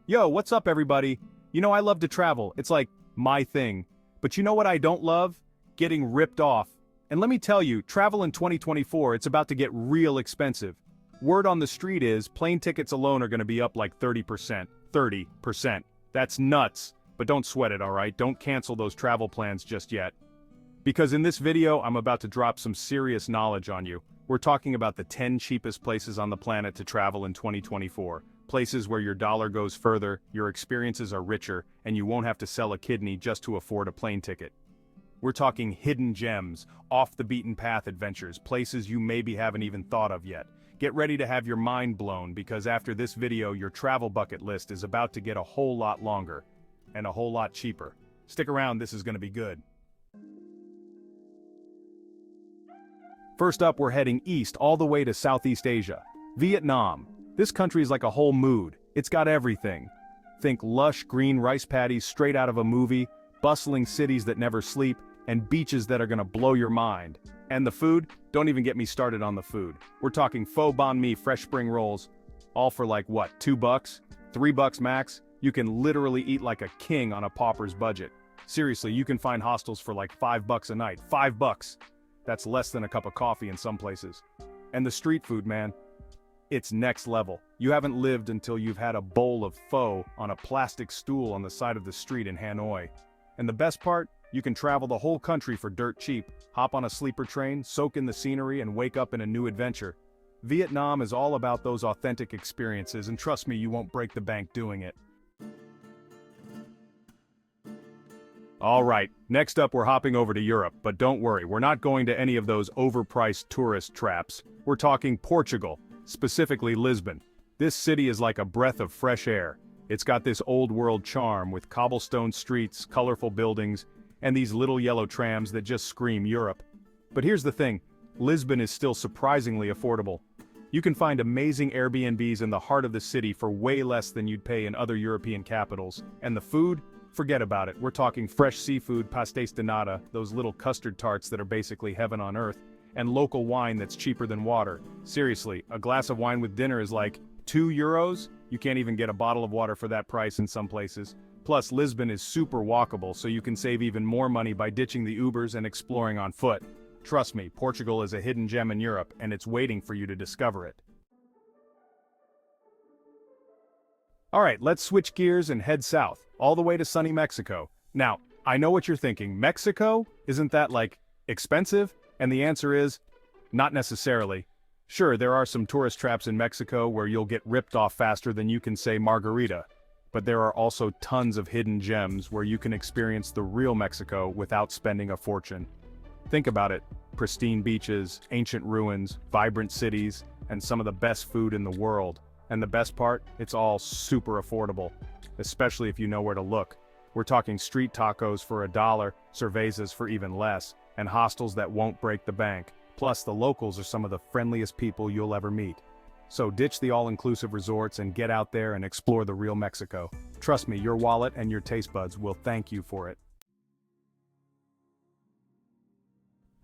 Yo, what's up everybody? You know I love to travel, it's like, my thing. But you know what I don't love? Getting ripped off. And let me tell you, travel in 2024, it's about to get real expensive. Word on the street is, plane tickets alone are gonna be up like 30%. 30%. That's nuts. But don't sweat it, alright? Don't cancel those travel plans just yet. Because in this video, I'm about to drop some serious knowledge on you. We're talking about the 10 cheapest places on the planet to travel in 2024. Places where your dollar goes further, your experiences are richer, and you won't have to sell a kidney just to afford a plane ticket. We're talking hidden gems, off-the-beaten-path adventures, places you maybe haven't even thought of yet. Get ready to have your mind blown because after this video your travel bucket list is about to get a whole lot longer. And a whole lot cheaper. Stick around, this is gonna be good. First up, we're heading east all the way to Southeast Asia. Vietnam. This country is like a whole mood. It's got everything. Think lush green rice paddies straight out of a movie, bustling cities that never sleep, and beaches that are gonna blow your mind. And the food? Don't even get me started on the food. We're talking pho banh mi fresh spring rolls. All for like what, $2? $3 max? You can literally eat like a king on a pauper's budget. Seriously, you can find hostels for like $5 a night. $5! That's less than a cup of coffee in some places. And the street food, man. It's next level. You haven't lived until you've had a bowl of pho on a plastic stool on the side of the street in Hanoi. And the best part? You can travel the whole country for dirt cheap, hop on a sleeper train, soak in the scenery, and wake up in a new adventure. Vietnam is all about those authentic experiences, and trust me, you won't break the bank doing it. Alright, next up we're hopping over to Europe, but don't worry, we're not going to any of those overpriced tourist traps. We're talking Portugal. Specifically Lisbon. This city is like a breath of fresh air. It's got this old-world charm with cobblestone streets, colorful buildings, and these little yellow trams that just scream Europe. But here's the thing, Lisbon is still surprisingly affordable. You can find amazing Airbnbs in the heart of the city for way less than you'd pay in other European capitals. And the food? Forget about it, we're talking fresh seafood, pastéis de nata, those little custard tarts that are basically heaven on earth, and local wine that's cheaper than water. Seriously, a glass of wine with dinner is like €2? You can't even get a bottle of water for that price in some places. Plus, Lisbon is super walkable, so you can save even more money by ditching the Ubers and exploring on foot. Trust me, Portugal is a hidden gem in Europe, and it's waiting for you to discover it. Alright, let's switch gears and head south, all the way to sunny Mexico. Now, I know what you're thinking, Mexico? Isn't that like, expensive? And the answer is, not necessarily. Sure, there are some tourist traps in Mexico where you'll get ripped off faster than you can say margarita. But there are also tons of hidden gems where you can experience the real Mexico without spending a fortune. Think about it, pristine beaches, ancient ruins, vibrant cities, and some of the best food in the world. And the best part, it's all super affordable, especially if you know where to look. We're talking street tacos for $1, cervezas for even less, and hostels that won't break the bank. Plus, the locals are some of the friendliest people you'll ever meet. So ditch the all-inclusive resorts and get out there and explore the real Mexico. Trust me, your wallet and your taste buds will thank you for it.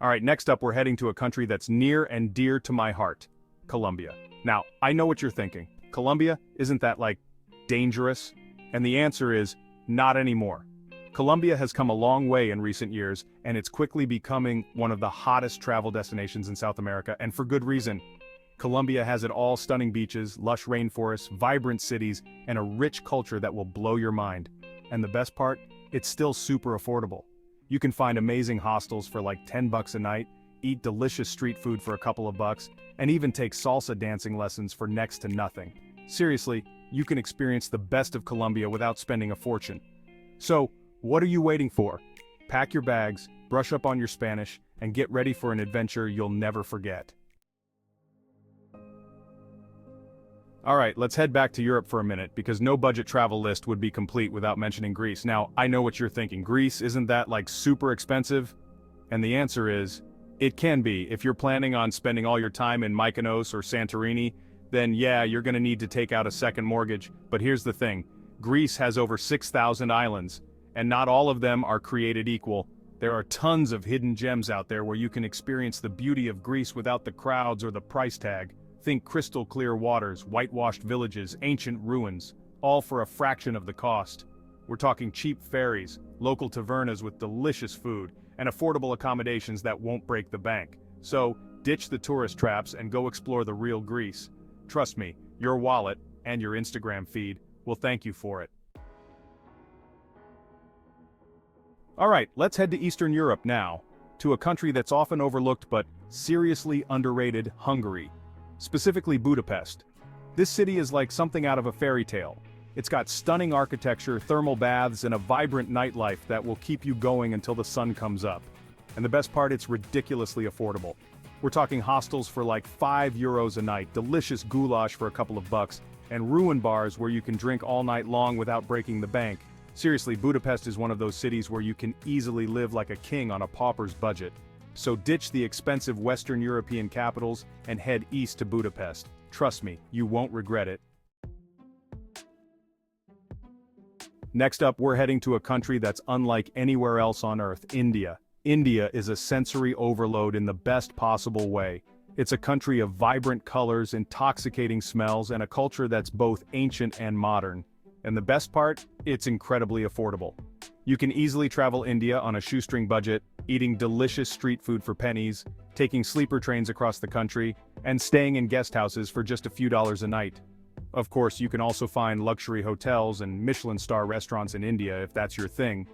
Alright, next up we're heading to a country that's near and dear to my heart. Colombia. Now, I know what you're thinking. Colombia, isn't that like, dangerous? And the answer is, not anymore. Colombia has come a long way in recent years, and it's quickly becoming one of the hottest travel destinations in South America, and for good reason. Colombia has it all: stunning beaches, lush rainforests, vibrant cities, and a rich culture that will blow your mind. And the best part? It's still super affordable. You can find amazing hostels for like $10 a night, eat delicious street food for a couple of bucks, and even take salsa dancing lessons for next to nothing. Seriously, you can experience the best of Colombia without spending a fortune. So, what are you waiting for? Pack your bags, brush up on your Spanish, and get ready for an adventure you'll never forget. Alright, let's head back to Europe for a minute, because no budget travel list would be complete without mentioning Greece. Now, I know what you're thinking, Greece, isn't that like super expensive? And the answer is, it can be. If you're planning on spending all your time in Mykonos or Santorini, then yeah, you're gonna need to take out a second mortgage. But here's the thing, Greece has over 6,000 islands. And not all of them are created equal. There are tons of hidden gems out there where you can experience the beauty of Greece without the crowds or the price tag. Think crystal clear waters, whitewashed villages, ancient ruins. all for a fraction of the cost. We're talking cheap ferries, local tavernas with delicious food, and affordable accommodations that won't break the bank. So, ditch the tourist traps and go explore the real Greece. Trust me, your wallet, and your Instagram feed, will thank you for it. Alright, let's head to Eastern Europe now, to a country that's often overlooked but seriously underrated, Hungary. Specifically Budapest. This city is like something out of a fairy tale. It's got stunning architecture, thermal baths, and a vibrant nightlife that will keep you going until the sun comes up. And the best part, it's ridiculously affordable. We're talking hostels for like €5 a night, delicious goulash for a couple of bucks, and ruin bars where you can drink all night long without breaking the bank. Seriously, Budapest is one of those cities where you can easily live like a king on a pauper's budget. So ditch the expensive Western European capitals and head east to Budapest. Trust me, you won't regret it. Next up, we're heading to a country that's unlike anywhere else on Earth, India. India is a sensory overload in the best possible way. It's a country of vibrant colors, intoxicating smells, and a culture that's both ancient and modern. And the best part? It's incredibly affordable. You can easily travel India on a shoestring budget, eating delicious street food for pennies, taking sleeper trains across the country, and staying in guest houses for just a few dollars a night. Of course, you can also find luxury hotels and Michelin-star restaurants in India if that's your thing.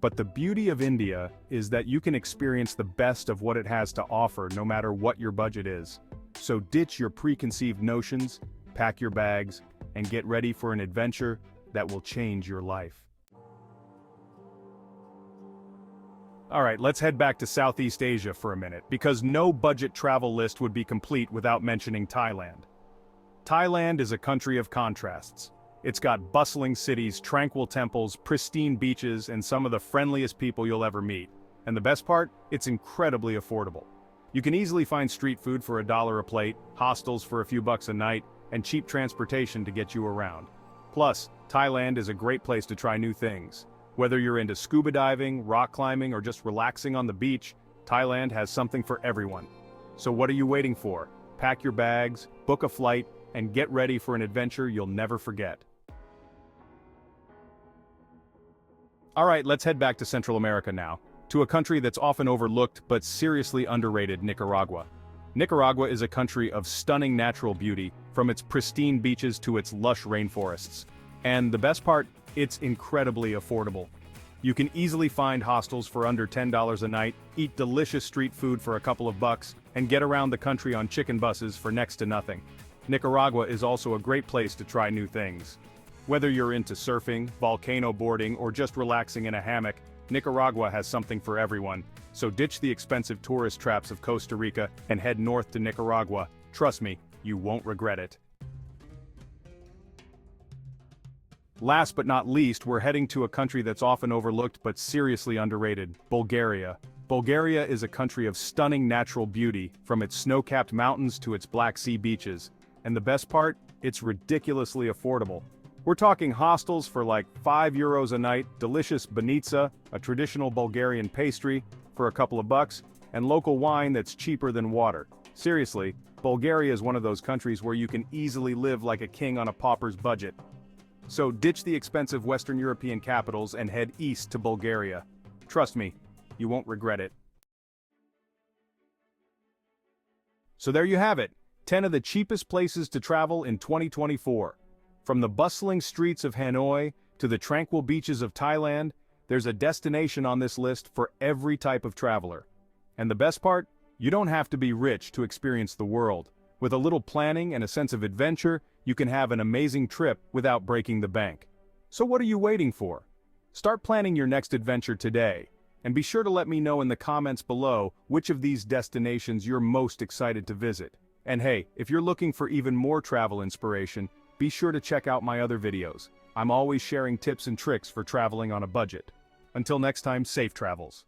But the beauty of India is that you can experience the best of what it has to offer no matter what your budget is. So ditch your preconceived notions, pack your bags, and get ready for an adventure that will change your life. Alright, let's head back to Southeast Asia for a minute, because no budget travel list would be complete without mentioning Thailand. Thailand is a country of contrasts. It's got bustling cities, tranquil temples, pristine beaches, and some of the friendliest people you'll ever meet. And the best part? It's incredibly affordable. You can easily find street food for $1 a plate, hostels for a few bucks a night, and cheap transportation to get you around. Plus, Thailand is a great place to try new things. Whether you're into scuba diving, rock climbing, or just relaxing on the beach, Thailand has something for everyone. So what are you waiting for? Pack your bags, book a flight, and get ready for an adventure you'll never forget. Alright, let's head back to Central America now, to a country that's often overlooked but seriously underrated, Nicaragua. Nicaragua is a country of stunning natural beauty, from its pristine beaches to its lush rainforests. And the best part, it's incredibly affordable. You can easily find hostels for under $10 a night, eat delicious street food for a couple of bucks, and get around the country on chicken buses for next to nothing. Nicaragua is also a great place to try new things. Whether you're into surfing, volcano boarding, or just relaxing in a hammock, Nicaragua has something for everyone. So ditch the expensive tourist traps of Costa Rica and head north to Nicaragua. Trust me, you won't regret it. Last but not least, we're heading to a country that's often overlooked but seriously underrated, Bulgaria. Bulgaria is a country of stunning natural beauty, from its snow-capped mountains to its Black Sea beaches. And the best part? It's ridiculously affordable. We're talking hostels for like €5 a night, delicious banitsa, a traditional Bulgarian pastry, for a couple of bucks, and local wine that's cheaper than water. Seriously, Bulgaria is one of those countries where you can easily live like a king on a pauper's budget. So ditch the expensive Western European capitals and head east to Bulgaria. Trust me, you won't regret it. So there you have it, 10 of the cheapest places to travel in 2024. From the bustling streets of Hanoi to the tranquil beaches of Thailand, there's a destination on this list for every type of traveler. And the best part? You don't have to be rich to experience the world. With a little planning and a sense of adventure, you can have an amazing trip without breaking the bank. So what are you waiting for? Start planning your next adventure today, and be sure to let me know in the comments below which of these destinations you're most excited to visit. And hey, if you're looking for even more travel inspiration, be sure to check out my other videos. I'm always sharing tips and tricks for traveling on a budget. Until next time, safe travels.